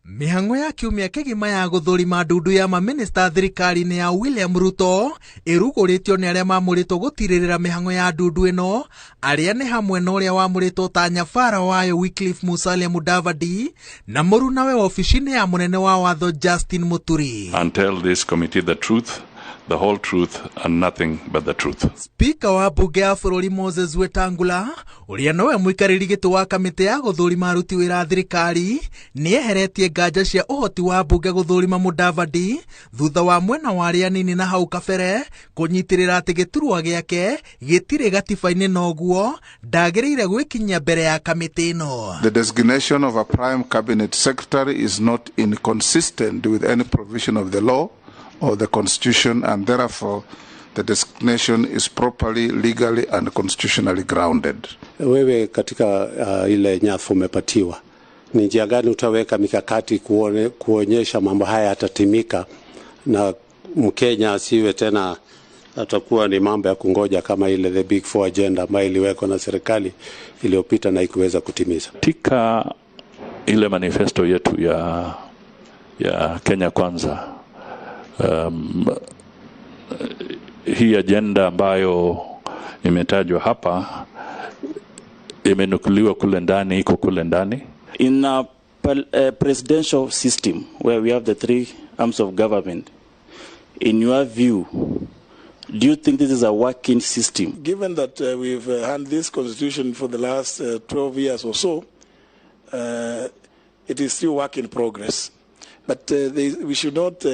Mihango ya kiumia kigima ya gũthũrima ndundu ya maminista thirikari-inĩ ya William Ruto ĩrugũrĩtio nĩ arĩa mamũrĩtwo gũtirĩrĩra mihango ya ndundu ĩno, arĩa nĩ hamwe na ũrĩa wamũrĩtwo ta nyabara wayo Wycliffe Musalia Mudavadi na mũrunawe ofici-inĩ ya mũnene wa watho Justin Muturi. And tell this committee the truth, the whole truth and nothing but the truth. Speaker wa bunge ya bũrũri Moses Wetangula, ũrĩa nowe mũikarĩri gĩtĩ wa kamĩtĩ ya gũthũrima aruti wĩra thirikari, nĩeheretie nganja cia ũhoti wa bunge gũthũrima Mudavadi thutha wa mwena wa arĩa nini na hau kabere kũnyitĩrĩra atĩ gĩturwa gĩake gĩtirĩ gatiba-inĩ na ũguo ndagĩrĩire gwĩkinyia mbere ya kamĩtĩ ĩno. The designation of a prime cabinet secretary is not inconsistent with any provision of the law or the constitution, and therefore the designation is properly, legally and constitutionally grounded. Wewe katika ile nyadhifa umepatiwa, ni njia gani utaweka mikakati kuonyesha mambo haya yatatimika na Mkenya asiwe tena atakuwa ni mambo ya kungoja kama ile the big four agenda ambayo iliwekwa na serikali iliyopita na ikuweza kutimiza? Tika ile manifesto yetu ya Kenya Kwanza, hii agenda ambayo imetajwa hapa imenukuliwa kule ndani, iko kule ndani. In a presidential system where we have the three arms of government, in your view, do you think this is a working system? Given that we've had this constitution for the last 12 years or so, it is still work in progress. But we should not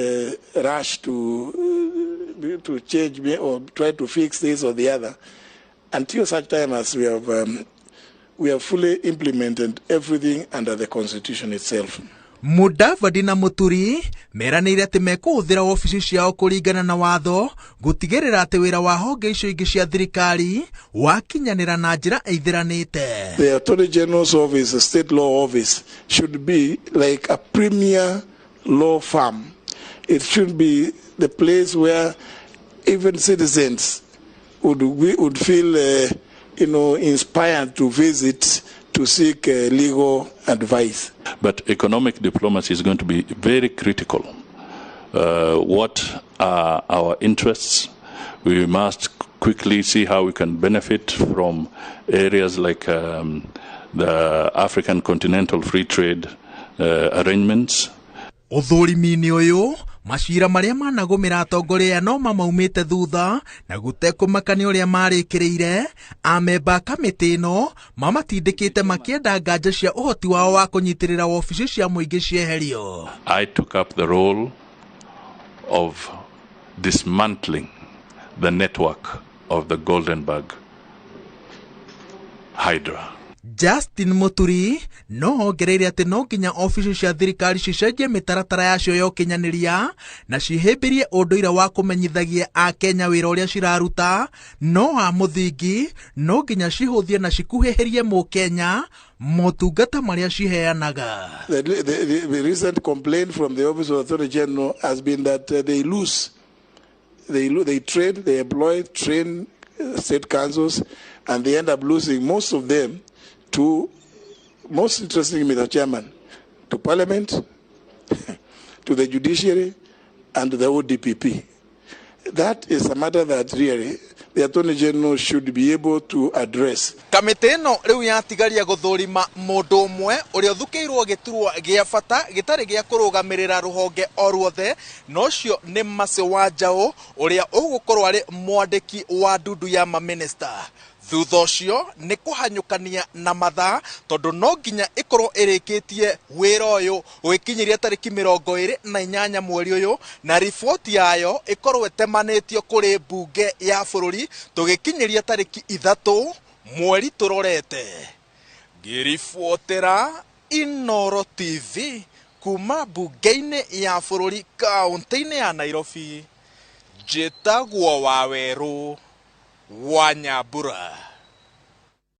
rush to change or try to fix this or the other until such time as we have fully implemented everything under the constitution itself. Mudavadi na Muturi meranĩire atĩ mekũhũthĩra ofici ciao kũringana na watho gũtigĩrĩra atĩ wĩra wa honge icio ingĩ cia thirikari wakinyanĩra na njĩra ĩthiranĩte. The Attorney General's office, the state law office, should be like a premier law firm. It should be the place where even citizens would feel inspired to visit to seek legal advice. But economic diplomacy is going to be very critical. What are our interests? We must quickly see how we can benefit from areas like the African Continental Free Trade arrangements. Ũthũrimi-inĩ ũyũ macira marĩa managũmĩra atongoria no maumĩte thutha na gũtekũmakania ũrĩa marĩkĩrĩire, amemba kamĩtĩ ĩno mamatindĩkĩte makĩenda nganja cia ũhoti wao wa kũnyitĩrĩra ofici cia mũingĩ cieherio. I took up the role of dismantling the network of the Goldenberg Hydra. Justin Muturi no ongereire atĩ no nginya ofici cia thirikari cicenjie mĩtaratara yacio ya ũkinyanĩria na cihĩmbĩrie ũndũire wa kũmenyithagia Akenya wĩra ũrĩa ciraruta, no wa mũthingi no nginya cihũthie na cikuhĩhĩrie Mũkenya motungata marĩa ciheanaga. The recent complaint from the Office of the Attorney General has been that they train, they employ, train state councils, and they end up losing most of them to, most interesting, Mr. Chairman, to Parliament, to the judiciary, and to the ODPP. That is a matter that really the Attorney General should be able to address. Kamĩtĩ ĩno rĩu yatigaria gũthũrima mũndũ ũmwe ũrĩa ũthukĩirwo gĩturwa gĩa bata gĩtarĩ gĩa kũrũgamĩrĩra rũhonge o ruothe, no ũcio nĩ Mercy Wanjaũ ũrĩa ũgũkorwo arĩ mwandĩki wa ndundu ya maminista. Thutha ũcio nĩ kũhanyũkania na mathaa tondũ no nginya ĩkorwo ĩrĩkĩtie wĩra ũyũ gwĩkinyĩria tarĩki 28 mweri ũyũ na riboti yayo ĩkorwo ĩtemanĩtio kũrĩ mbunge ya bũrũri tũgĩkinyĩria tarĩki 3 mweri tũrorete. Ngĩribotera Inooro TV kuma mbunge-inĩ ya bũrũri kaũntĩ-inĩ ya Nairobi, njĩtagwo Wawerũ wa Nyambura.